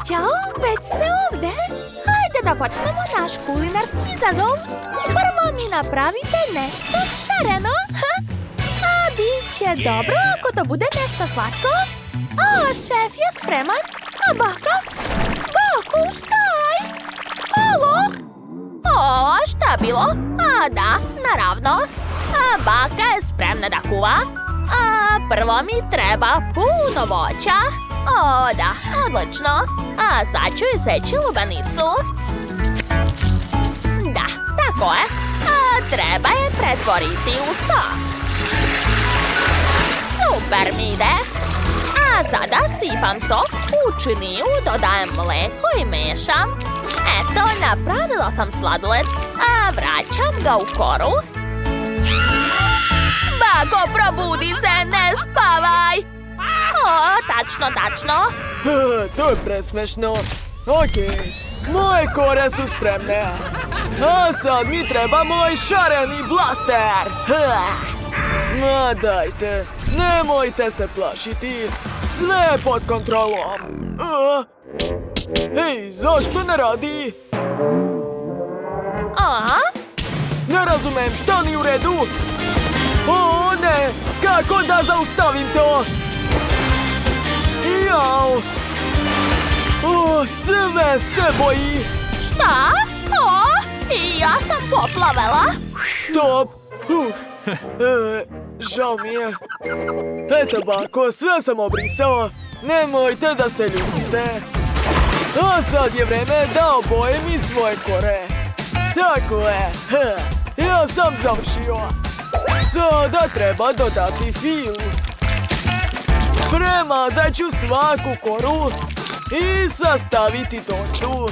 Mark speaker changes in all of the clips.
Speaker 1: Ćao, već ste ovde? Hajde da počnemo naš kulinarski izazov. Prvo mi napravite nešto šareno. A bit će dobro ako to bude nešto slatko. A šef je spreman. A baka? Baku, staj! Halo? O, šta bilo? A da, naravno. A baka je spremna da kuva. A prvo mi treba puno voća. O, da, odlično. A sad ću iseći lubenicu. Da, tako je. A treba je pretvoriti u sok. Super mi ide. A sada sipam sok u činiju, dodajem mlijeko i mešam. Eto, napravila sam sladoled, a vraćam ga u koru. Bako, probudi se, ne spavaj! O, tačno.
Speaker 2: To je presmešno. Okej, moje kore su spremne. A sad mi treba moj šareni blaster. Ma dajte, nemojte se plašiti. Sve je pod kontrolom. Hej, zašto ne radi? Ne razumem, šta nije u redu? O, ne, kako da zaustavim to? Jao! O, sve se boji!
Speaker 1: Šta? O, i ja sam poplavela.
Speaker 2: Stop! Žao mi je. Eto, bako, sve sam obrisao. Nemojte da se ljutite. A sad je vreme da obojem i svoje kore. Tako je. Ja sam završio. Sada treba dodati filu. Premazat ću svaku koru i sastaviti tortu.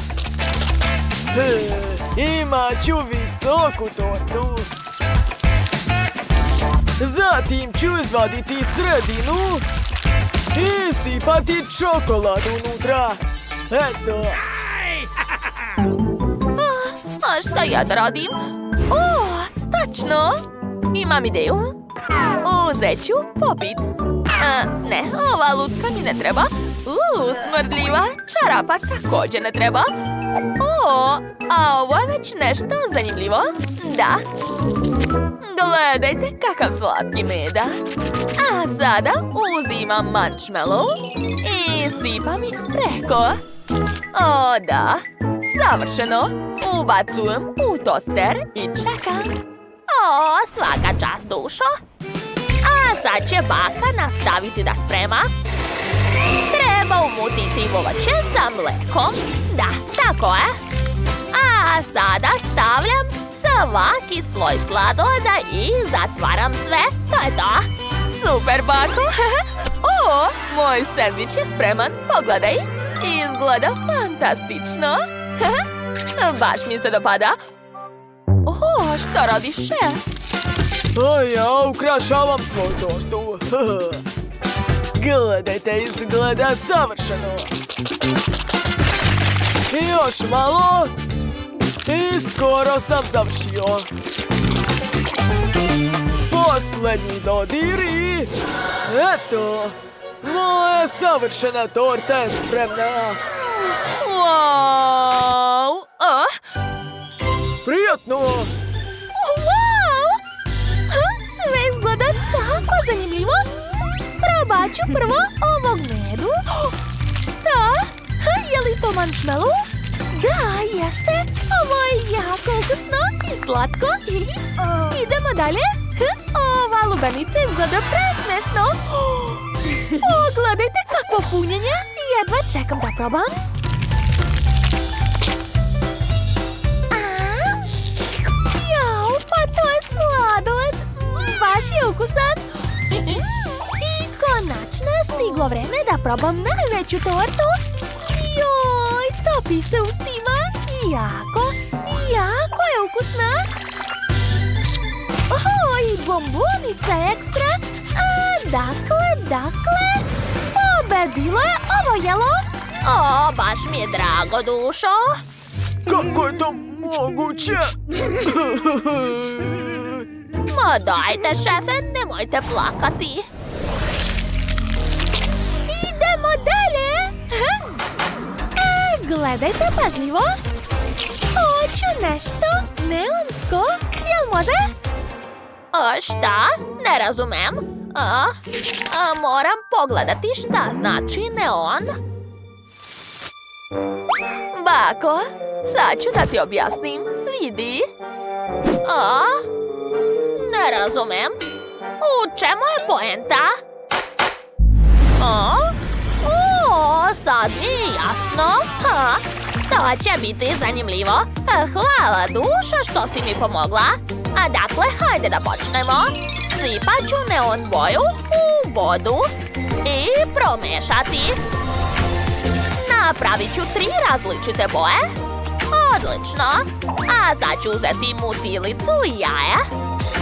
Speaker 2: Imat ću visoku tortu. Zatim ću izvaditi sredinu i sipati čokoladu unutra. Eto.
Speaker 1: A šta ja da radim? O, tačno. Imam ideju. Uzet ću popit. Ne, ova lutka mi ne treba. Smrdljiva. Čarapa također ne treba. O, a ovo je već nešto zanimljivo. Da. Gledajte kakav slatki meda. A sada uzimam marshmallow i sipam ih preko. O, da. Savršeno. Ubacujem u toster i čekam. O, svaka čast, dušo. A sad će baka nastaviti da sprema. Treba umutiti voće sa mlekom. Da, tako je. A sada stavljam svaki sloj sladoleda i zatvaram sve. To je to. Super, bako. O, moj sendvič je spreman. Pogledaj. Izgleda fantastično. Baš mi se dopada. O, šta radiš, šef?
Speaker 2: A ja ukrašavam svoju tortu. Gledajte, izgleda savršeno. Još malo. I skoro sam završio. Posljednji dodir i... Eto. Moja savršena torta je spremna.
Speaker 1: Wow!
Speaker 2: Prijatno!
Speaker 1: Wow! Sve izgleda tako zanimljivo. Probat ću prvo ovog medu. Šta? Je li to marshmallow? Da, jeste. Ovo je jako ukusno i slatko. Idemo dalje. Ova lubenica izgleda presmešno. Pogledajte kakvo punjenje. Jedva čekam da probam. Jao, pa to je sladoled. Baš je ukusan. I konačno je stiglo vreme da probam najveću tortu. Joj, topi se ustima. Jako je ukusna. O, i bombonica ekstra. Dakle, pobedilo je ovo jelo. O, baš mi je drago, dušo.
Speaker 2: Kako je to moguće?
Speaker 1: Ma dajte, šefe, nemojte plakati. Idemo dalje. Gledajte pažljivo. Hoću nešto neonsko. Jel može? Šta? Ne razumem. Moram pogledati šta znači neon. Bako, sad ću da ti objasnim. Vidi. Ne razumem. U čemu je poenta? Sad mi je jasno. To će biti zanimljivo. Hvala dušo što si mi pomogla. Dakle, hajde da počnemo. Sipat ću neon boju u vodu i promešati. Napravit ću 3 različite boje. Odlično. A sad ću uzeti mutilicu i jaje.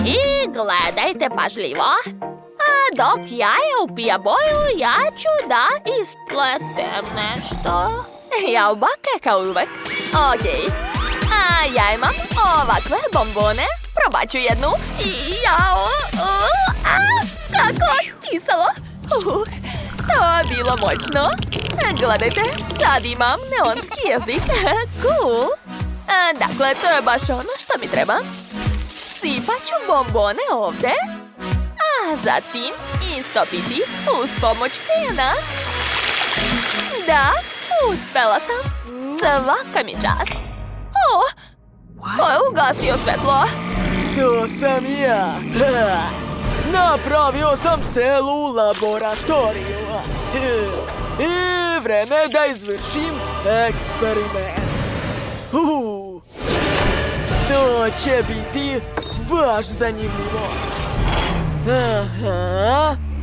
Speaker 1: I gledajte pažljivo. Dok jaje upija boju, ja ću da ispletem nešto. Jaubake kao uvek. Okej. A ja imam ovakve bombone. Probat ću jednu. Jao. Kako kiselo. To je bilo moćno. Gledajte, sad imam neonski jezik. Cool. Dakle, to je baš ono što mi treba. Sipat ću bombone ovde. A zatim istopiti uz pomoć fena. Da, uspela sam. Svaka mi čast. Ko je ugasio svetlo?
Speaker 2: To sam ja. Napravio sam celu laboratoriju. I vreme da izvršim eksperiment. To će biti baš zanimljivo.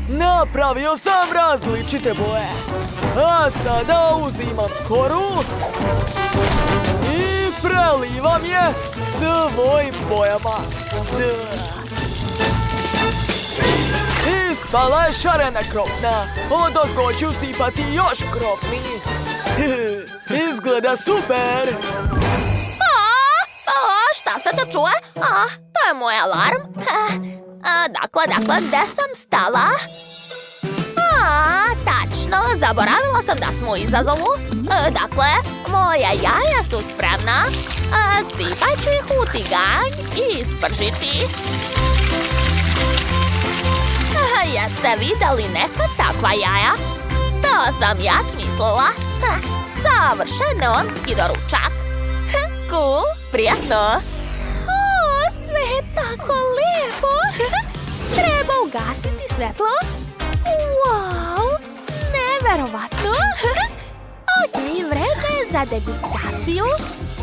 Speaker 2: Napravio sam različite boje. A sada uzimam koru i prelivam je svojim bojama. Ispala je šarena krofna. Odozgo ću sipati još krofni. Izgleda super.
Speaker 1: Šta se to čuje? To je moj alarm. Dakle, gde sam stala? Tačno, zaboravila sam da smo u izazovu. Dakle, moja jaja su spremna. Sipat ću ih u tiganj i ispržiti. Jeste videli neka takva jaja? To sam ja smislila. Savršen neonski doručak. Cool, prijatno. Sve je tako lepo. Treba ugasiti svetlo. Wow, neverovatno. Okej, vreme je za degustaciju.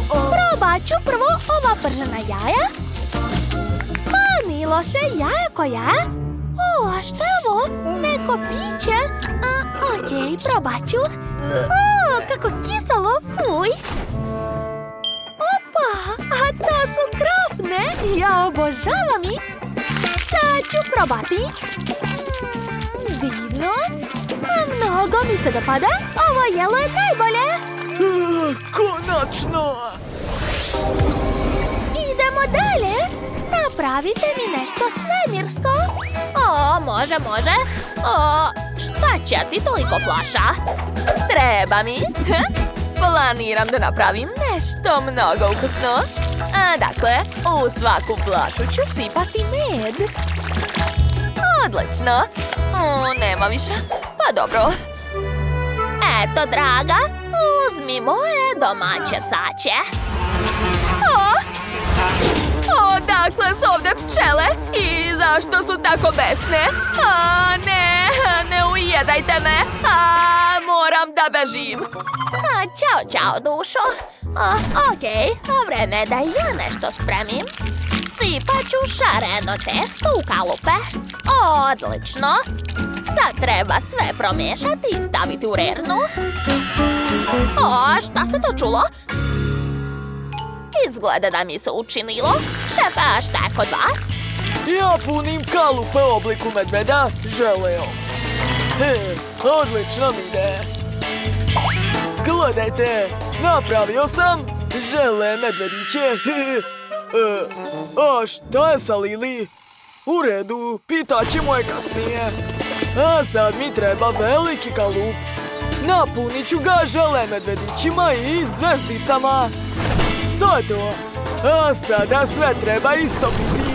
Speaker 1: Probat ću prvo ova pržena jaja. Pa, ni loše jajko je. Šta je ovo? Neko piće? Okej, probat ću. Kako kiselo, fuj. Opa, to su krofne. Ja obožavam ih. Sad ću probati. Divno. Mnogo mi se dopada. Ovo jelo je najbolje.
Speaker 2: Konačno.
Speaker 1: Idemo dalje. Napravite mi nešto svemirsko. Može. Šta će ti toliko flaša? Treba mi. Planiram da napravim nešto mnogo ukusno. Dakle, u svaku flašu ću sipati med. Odlično. Nema više. Pa dobro. Eto, draga, uzmi moje domaće saće. Odakle su ovde pčele? I zašto su tako besne? Ne ujedajte me. Moram da bežim. Ćao, dušo. Okej, vreme je da ja nešto spremim. Sipat ću šareno testo u kalupe. Odlično. Sad treba sve promešati i staviti u rernu. Šta se to čulo? Izgleda da mi se učinilo. Šefa, šta je kod vas?
Speaker 2: Ja punim kalupe u obliku medveda želeom. Odlično mi ide. Gledajte, napravio sam žele medvediće. A šta je sa Lili? U redu, pitaćemo je kasnije. A sad mi treba veliki kalup. Napunit ću ga žele medvedićima i zvezdicama. To je to. A sada sve treba istopiti.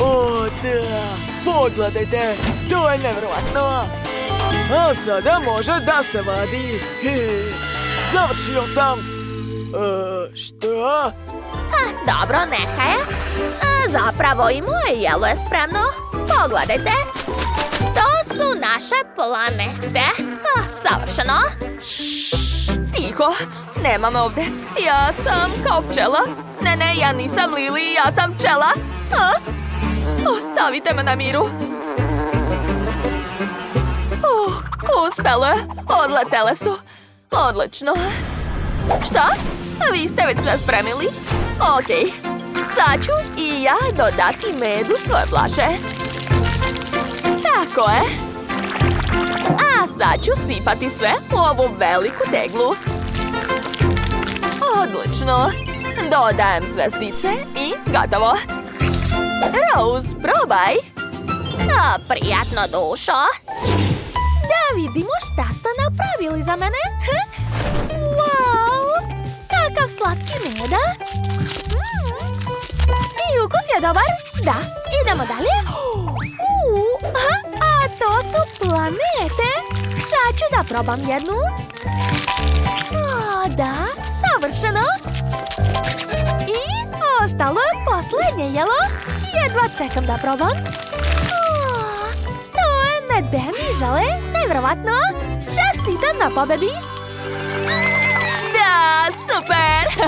Speaker 2: O, da. Pogledajte, to je nevjerovatno. A sada može da se vadi. Završio sam. Šta?
Speaker 3: Dobro, neka je. Zapravo i moje jelo je spremno. Pogledajte. To su naše planete. Savršeno.
Speaker 1: Tiho, nema me ovde. Ja sam kao pčela. Ne, ja nisam Lili, ja sam pčela. Ostavite me na miru. Uspelo je. Odletele su. Odlično. Šta? Vi ste već sve spremili? Okej. Sad ću i ja dodati med u svoje flaše. Tako je. A sad ću sipati sve u ovu veliku teglu. Odlično. Dodajem zvezdice i gotovo. Rose, probaj.
Speaker 3: Prijatno, dušo.
Speaker 1: Da vidimo šta ste napravili za mene. Wow! Kakav slatki med, a? I ukus je dobar. Da, idemo dalje. A to su planete. Sad ću da probam jednu. Da, savršeno. I ostalo je posljednje jelo. Jedva čekam da probam. To je medeni žele. Nevjerovatno. Čestitam na pobedi. Da, super.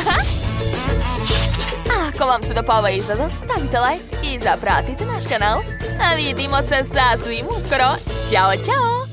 Speaker 1: Ako vam se dopao ovaj izazov, stavite like i zapratite naš kanal. A vidimo se sasvim uskoro. Ćao, ćao.